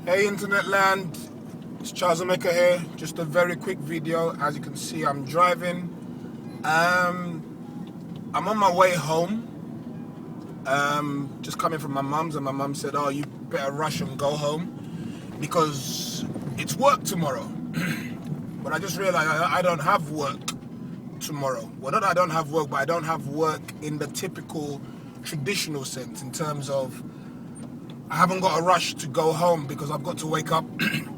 Hey internet land, it's Charles Emeka here. Just a very quick video. As you can see, I'm driving. I'm on my way home. Just coming from my mum's, and my mum said, "Oh, you better rush and go home because it's work tomorrow." But I just realized I don't have work tomorrow. Well, not that I don't have work, but I don't have work in the typical traditional sense, in terms of I haven't got a rush to go home because I've got to wake up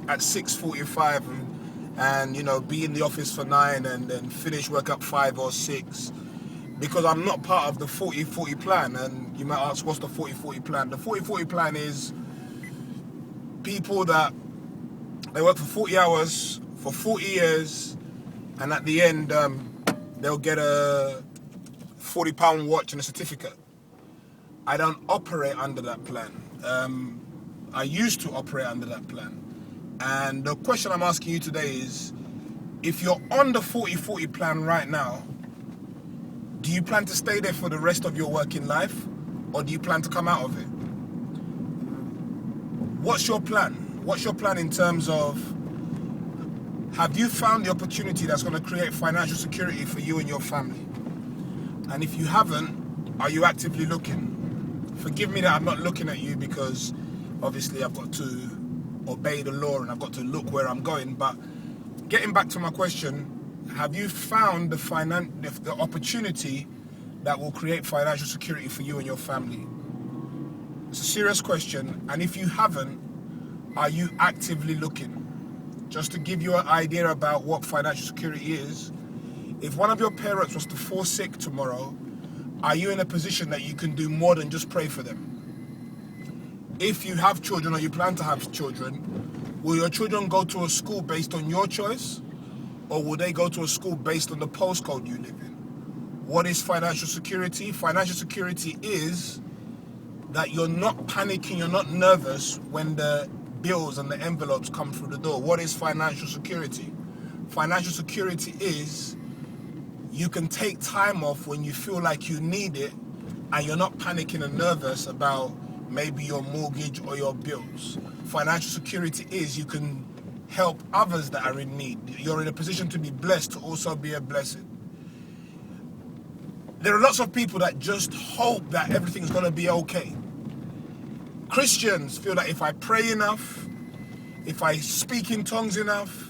at 6:45 and be in the office for 9 and then finish work at 5 or 6, because I'm not part of the 40-40 plan. And you might ask, what's the 40-40 plan? The 40-40 plan is people that they work for 40 hours for 40 years, and at the end they'll get a £40 watch and a certificate. I don't operate under that plan. I used to operate under that plan. And the question I'm asking you today is, if you're on the 40-40 plan right now, do you plan to stay there for the rest of your working life, or do you plan to come out of it? What's your plan? What's your plan in terms of, have you found the opportunity that's going to create financial security for you and your family? And if you haven't, are you actively looking? Forgive me that I'm not looking at you, because obviously I've got to obey the law and I've got to look where I'm going. But getting back to my question, have you found the opportunity that will create financial security for you and your family? It's a serious question. And if you haven't, are you actively looking? Just to give you an idea about what financial security is, if one of your parents was to fall sick tomorrow, are you in a position that you can do more than just pray for them? If you have children or you plan to have children, will your children go to a school based on your choice, or will they go to a school based on the postcode you live in? What is financial security? Financial security is that you're not panicking, you're not nervous when the bills and the envelopes come through the door. What is financial security? Financial security is you can take time off when you feel like you need it, and you're not panicking and nervous about maybe your mortgage or your bills. Financial security is you can help others that are in need. You're in a position to be blessed, to also be a blessing. There are lots of people that just hope that everything's going to be okay. Christians feel that if I pray enough, if I speak in tongues enough,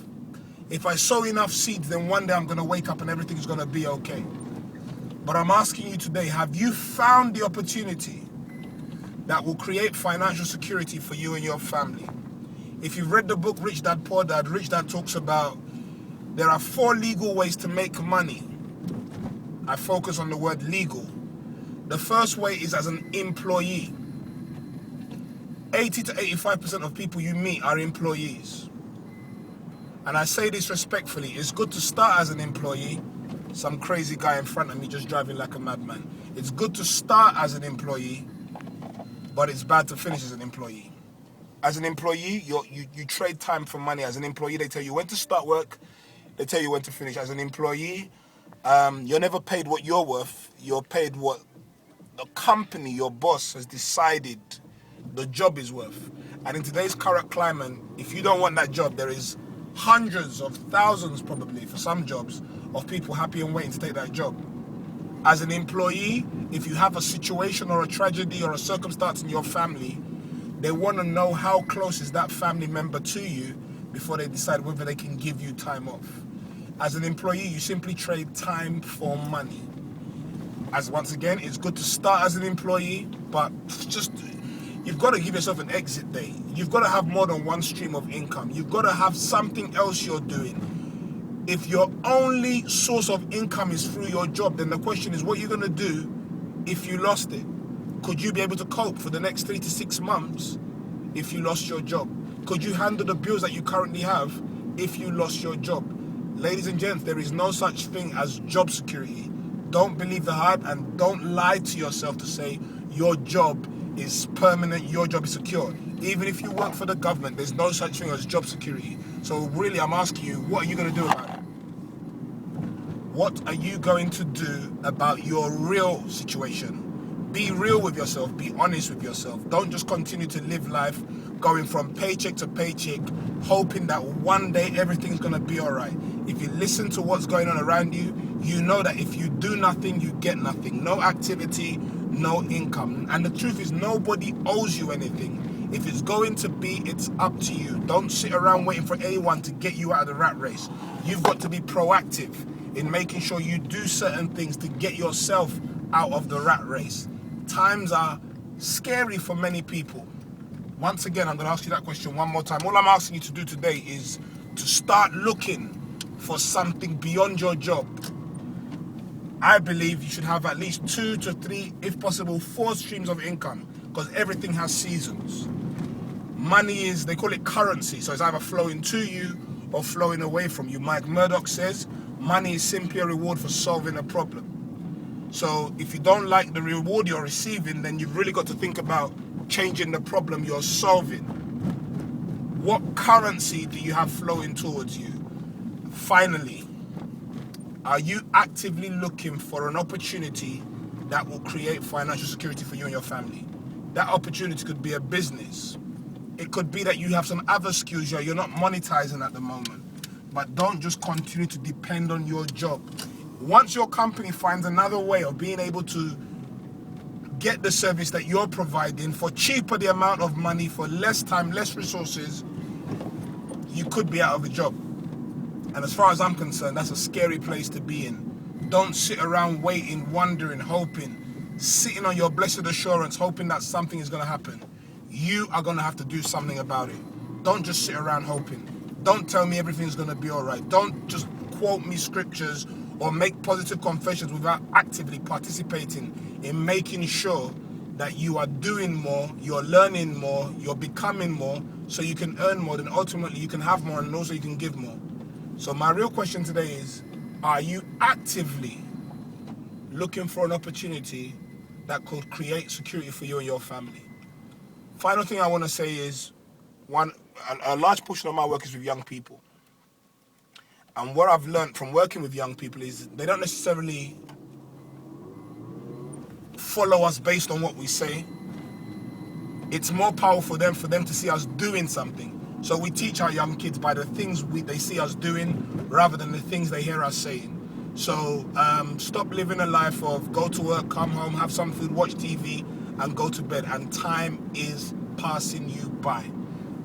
if I sow enough seeds, then one day I'm going to wake up and everything's going to be okay. But I'm asking you today, have you found the opportunity that will create financial security for you and your family? If you've read the book Rich Dad Poor Dad, Rich Dad talks about there are 4 legal ways to make money. I focus on the word legal. The first way is as an employee. 80 to 85% of people you meet are employees. And I say this respectfully, it's good to start as an employee. Some crazy guy in front of me just driving like a madman. It's good to start as an employee, but it's bad to finish as an employee. As an employee, you trade time for money. As an employee, they tell you when to start work, they tell you when to finish. As an employee, you're never paid what you're worth. You're paid what the company, your boss, has decided the job is worth. And in today's current climate, if you don't want that job, there is hundreds of thousands, probably for some jobs, of people happy and waiting to take that job. As an employee, if you have a situation or a tragedy or a circumstance in your family, they want to know how close is that family member to you before they decide whether they can give you time off. As an employee, you simply trade time for money. As once again, it's good to start as an employee, but you've got to give yourself an exit date. You've got to have more than one stream of income. You've got to have something else you're doing. If your only source of income is through your job, then the question is, what are you going to do if you lost it? Could you be able to cope for the next 3 to 6 months if you lost your job? Could you handle the bills that you currently have if you lost your job? Ladies and gents, there is no such thing as job security. Don't believe the hype, and don't lie to yourself to say your job is permanent, your job is secure. Even if you work for the government, there's no such thing as job security. So really, I'm asking you, what are you going to do about it? What are you going to do about your real situation? Be real with yourself. Be honest with yourself. Don't just continue to live life going from paycheck to paycheck, hoping that one day everything's going to be all right. If you listen to what's going on around you, you know that if you do nothing, you get nothing. No activity, no income. And the truth is, nobody owes you anything. If it's going to be, it's up to you. Don't sit around waiting for anyone to get you out of the rat race. You've got to be proactive in making sure you do certain things to get yourself out of the rat race. Times are scary for many people. Once again, I'm going to ask you that question one more time. All I'm asking you to do today is to start looking for something beyond your job. I believe you should have at least 2 to 3, if possible 4 streams of income, because everything has seasons. Money is, they call it currency, so it's either flowing to you or flowing away from you. Mike Murdoch says money is simply a reward for solving a problem. So if you don't like the reward you're receiving, then you've really got to think about changing the problem you're solving. What currency do you have flowing towards you? Finally, are you actively looking for an opportunity that will create financial security for you and your family? That opportunity could be a business. It could be that you have some other skills you're not monetizing at the moment. But don't just continue to depend on your job. Once your company finds another way of being able to get the service that you're providing for cheaper the amount of money, for less time, less resources, you could be out of a job. And as far as I'm concerned, that's a scary place to be in. Don't sit around waiting, wondering, hoping, sitting on your blessed assurance, hoping that something is going to happen. You are going to have to do something about it. Don't just sit around hoping. Don't tell me everything's going to be all right. Don't just quote me scriptures or make positive confessions without actively participating in making sure that you are doing more, you're learning more, you're becoming more, so you can earn more, then ultimately you can have more and also you can give more. So my real question today is, are you actively looking for an opportunity that could create security for you and your family? Final thing I want to say is, a large portion of my work is with young people. And what I've learned from working with young people is they don't necessarily follow us based on what we say. It's more powerful for them to see us doing something. So we teach our young kids by the things they see us doing rather than the things they hear us saying. So stop living a life of go to work, come home, have some food, watch TV, and go to bed. And time is passing you by.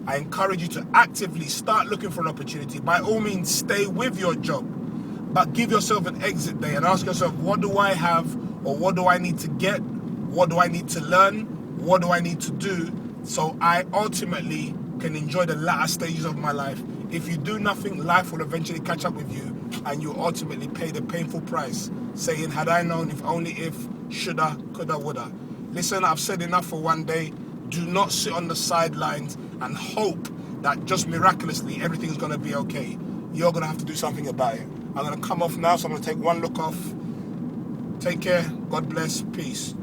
I encourage you to actively start looking for an opportunity. By all means, stay with your job, but give yourself an exit day and ask yourself, what do I have, or what do I need to get? What do I need to learn? What do I need to do so I ultimately can enjoy the latter stages of my life? If you do nothing, life will eventually catch up with you and you ultimately pay the painful price, saying, had I known, if only if, shoulda, coulda, woulda. Listen, I've said enough for one day. Do not sit on the sidelines and hope that just miraculously everything's going to be okay. You're going to have to do something about it. I'm going to come off now, so I'm going to take one look off. Take care. God bless. Peace.